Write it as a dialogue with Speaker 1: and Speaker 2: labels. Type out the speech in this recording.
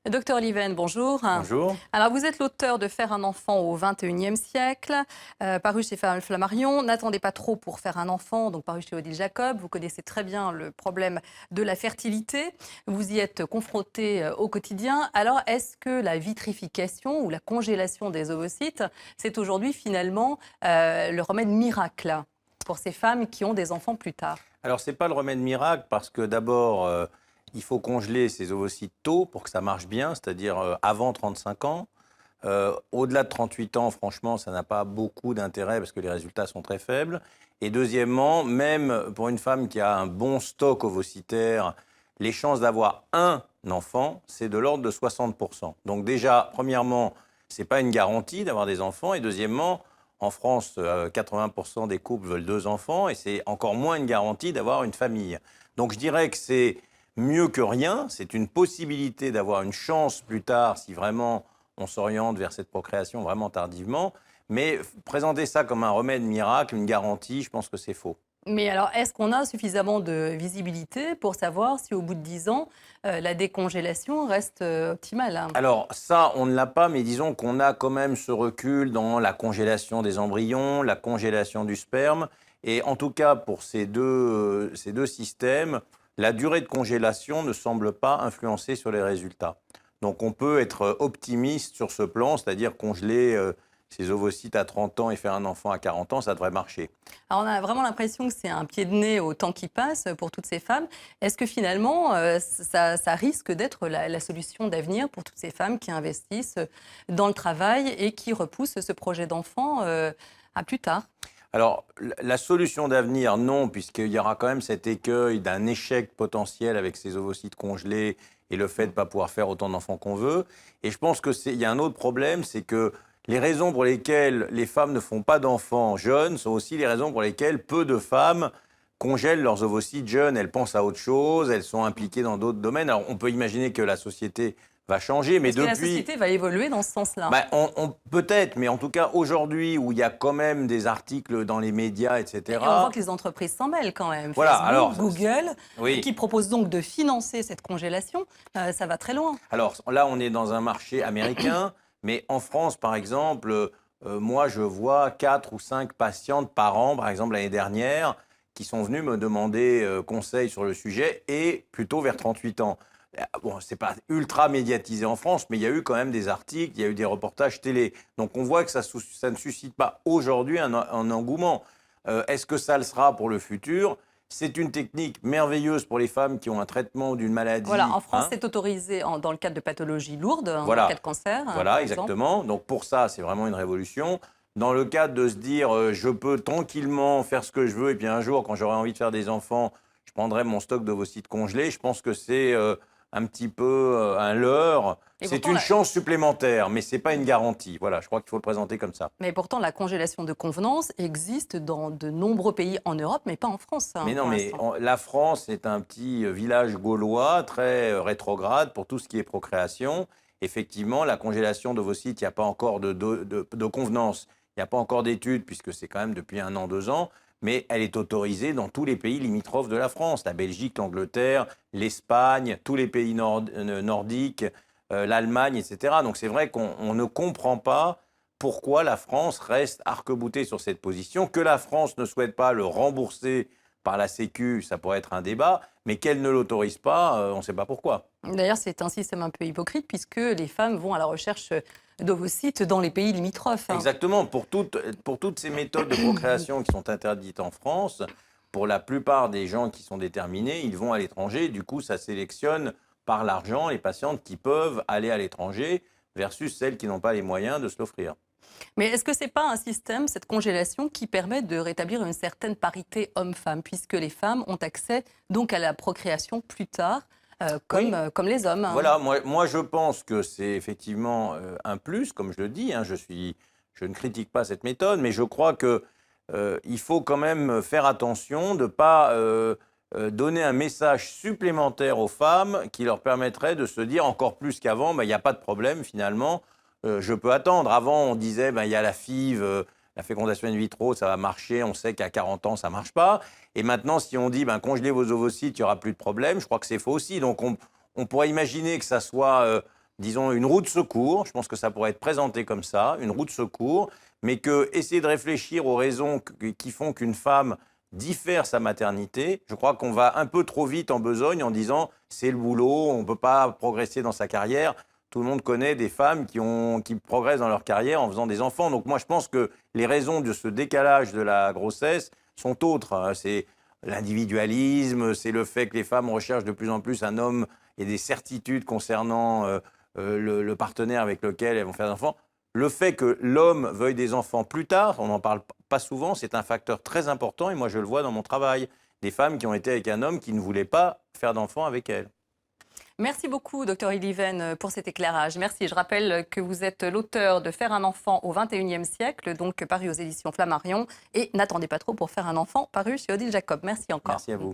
Speaker 1: Docteur Liven, bonjour.
Speaker 2: Bonjour.
Speaker 1: Alors, vous êtes l'auteur de Faire un enfant au XXIe siècle, paru chez Flammarion. N'attendez pas trop pour faire un enfant, donc paru chez Odile Jacob. Vous connaissez très bien le problème de la fertilité. Vous y êtes confronté au quotidien. Alors, est-ce que la vitrification ou la congélation des ovocytes, c'est aujourd'hui finalement le remède miracle pour ces femmes qui ont des enfants plus tard?
Speaker 2: Alors, ce n'est pas le remède miracle parce que d'abord, il faut congeler ces ovocytes tôt pour que ça marche bien, c'est-à-dire avant 35 ans. Au-delà de 38 ans, franchement, ça n'a pas beaucoup d'intérêt parce que les résultats sont très faibles. Et deuxièmement, même pour une femme qui a un bon stock ovocytaire, les chances d'avoir un enfant, c'est de l'ordre de 60%. Donc déjà, premièrement, ce n'est pas une garantie d'avoir des enfants. Et deuxièmement, en France, 80% des couples veulent 2 enfants et c'est encore moins une garantie d'avoir une famille. Donc je dirais que c'est mieux que rien. C'est une possibilité d'avoir une chance plus tard si vraiment on s'oriente vers cette procréation vraiment tardivement. Mais présenter ça comme un remède miracle, une garantie, je pense que c'est faux.
Speaker 1: Mais alors, est-ce qu'on a suffisamment de visibilité pour savoir si au bout de 10 ans, la décongélation reste optimale, hein?
Speaker 2: Alors ça, on ne l'a pas, mais disons qu'on a quand même ce recul dans la congélation des embryons, la congélation du sperme. Et en tout cas, pour ces deux systèmes, la durée de congélation ne semble pas influencer sur les résultats. Donc on peut être optimiste sur ce plan, c'est-à-dire congeler ces ovocytes à 30 ans et faire un enfant à 40 ans, ça devrait marcher.
Speaker 1: Alors, on a vraiment l'impression que c'est un pied de nez au temps qui passe pour toutes ces femmes. Est-ce que finalement, ça risque d'être la solution d'avenir pour toutes ces femmes qui investissent dans le travail et qui repoussent ce projet d'enfant à plus tard?
Speaker 2: Alors, la solution d'avenir, non, puisqu'il y aura quand même cet écueil d'un échec potentiel avec ces ovocytes congelés et le fait de ne pas pouvoir faire autant d'enfants qu'on veut. Et je pense qu'il y a un autre problème, c'est que les raisons pour lesquelles les femmes ne font pas d'enfants jeunes sont aussi les raisons pour lesquelles peu de femmes congèlent leurs ovocytes jeunes. Elles pensent à autre chose, elles sont impliquées dans d'autres domaines. Alors, on peut imaginer que la société va changer, mais
Speaker 1: Est-ce que la
Speaker 2: depuis...
Speaker 1: société va évoluer dans ce sens-là?
Speaker 2: Peut-être, mais en tout cas, aujourd'hui, où il y a quand même des articles dans les médias,
Speaker 1: Et
Speaker 2: etc.
Speaker 1: on voit que les entreprises s'en mêlent quand même.
Speaker 2: Voilà,
Speaker 1: Facebook,
Speaker 2: alors,
Speaker 1: Google,
Speaker 2: oui.
Speaker 1: qui proposent donc de financer cette congélation. Ça va très loin.
Speaker 2: Alors là, on est dans un marché américain, mais en France, par exemple, moi, je vois 4 ou 5 patientes par an, par exemple l'année dernière, qui sont venues me demander conseil sur le sujet, et plutôt vers 38 ans. Bon, c'est pas ultra médiatisé en France, mais il y a eu quand même des articles, il y a eu des reportages télé. Donc on voit que ça ne suscite pas aujourd'hui un engouement. Est-ce que ça le sera pour le futur? C'est une technique merveilleuse pour les femmes qui ont un traitement d'une maladie.
Speaker 1: Voilà, en France,
Speaker 2: Hein.
Speaker 1: c'est autorisé dans le cadre de pathologies lourdes, dans
Speaker 2: Voilà.
Speaker 1: le cas de cancer, par
Speaker 2: Voilà,
Speaker 1: exemple.
Speaker 2: exactement. Donc pour ça, c'est vraiment une révolution. Dans le cadre de se dire, je peux tranquillement faire ce que je veux, et puis un jour, quand j'aurai envie de faire des enfants, je prendrai mon stock d'ovocytes congelés, je pense que c'est un petit peu un leurre.
Speaker 1: Et
Speaker 2: C'est
Speaker 1: pourtant,
Speaker 2: une chance supplémentaire, mais ce n'est pas une garantie. Voilà, je crois qu'il faut le présenter comme ça.
Speaker 1: mais pourtant, la congélation de convenance existe dans de nombreux pays en Europe, mais pas en France, hein,
Speaker 2: Mais non,
Speaker 1: pour
Speaker 2: mais
Speaker 1: l'instant.
Speaker 2: la France est un petit village gaulois très rétrograde pour tout ce qui est procréation. Effectivement, la congélation d'ovocytes, il n'y a pas encore de convenance. Il n'y a pas encore d'études, puisque c'est quand même depuis 1 an, 2 ans, mais elle est autorisée dans tous les pays limitrophes de la France, la Belgique, l'Angleterre, l'Espagne, tous les pays nordiques, l'Allemagne, etc. Donc c'est vrai qu'on ne comprend pas pourquoi la France reste arc-boutée sur cette position, que la France ne souhaite pas le rembourser par la Sécu, ça pourrait être un débat, mais qu'elle ne l'autorise pas, on ne sait pas pourquoi.
Speaker 1: D'ailleurs, c'est un système un peu hypocrite puisque les femmes vont à la recherche d'ovocytes dans les pays limitrophes, hein.
Speaker 2: Exactement, pour toutes ces méthodes de procréation qui sont interdites en France, pour la plupart des gens qui sont déterminés, ils vont à l'étranger, du coup ça sélectionne par l'argent les patientes qui peuvent aller à l'étranger versus celles qui n'ont pas les moyens de se l'offrir.
Speaker 1: Mais est-ce que ce n'est pas un système, cette congélation, qui permet de rétablir une certaine parité homme-femme, puisque les femmes ont accès donc à la procréation plus tard,
Speaker 2: Oui.
Speaker 1: comme les hommes, hein?
Speaker 2: Voilà, moi je pense que c'est effectivement un plus, comme je le dis, hein, je ne critique pas cette méthode, mais je crois que il faut quand même faire attention de ne pas donner un message supplémentaire aux femmes qui leur permettrait de se dire encore plus qu'avant, il n'y a pas de problème finalement, je peux attendre. Avant, on disait, il y a la FIV, la fécondation in vitro, ça va marcher, on sait qu'à 40 ans, ça ne marche pas. Et maintenant, si on dit, congelez vos ovocytes, il n'y aura plus de problème, je crois que c'est faux aussi. Donc, on pourrait imaginer que ça soit disons, une roue de secours. Je pense que ça pourrait être présenté comme ça, une roue de secours, mais que essayer de réfléchir aux raisons qui font qu'une femme diffère sa maternité. Je crois qu'on va un peu trop vite en besogne en disant c'est le boulot, on ne peut pas progresser dans sa carrière. Tout le monde connaît des femmes qui progressent dans leur carrière en faisant des enfants. Donc moi, je pense que les raisons de ce décalage de la grossesse sont autres. C'est l'individualisme, c'est le fait que les femmes recherchent de plus en plus un homme et des certitudes concernant le partenaire avec lequel elles vont faire des enfants. Le fait que l'homme veuille des enfants plus tard, on n'en parle pas souvent, c'est un facteur très important et moi je le vois dans mon travail. Des femmes qui ont été avec un homme qui ne voulait pas faire d'enfants avec elles.
Speaker 1: Merci beaucoup, Dr Iliven, pour cet éclairage. Merci. Je rappelle que vous êtes l'auteur de Faire un enfant au XXIe siècle, donc paru aux éditions Flammarion, et N'attendez pas trop pour faire un enfant, paru chez Odile Jacob. Merci encore.
Speaker 2: Merci à vous.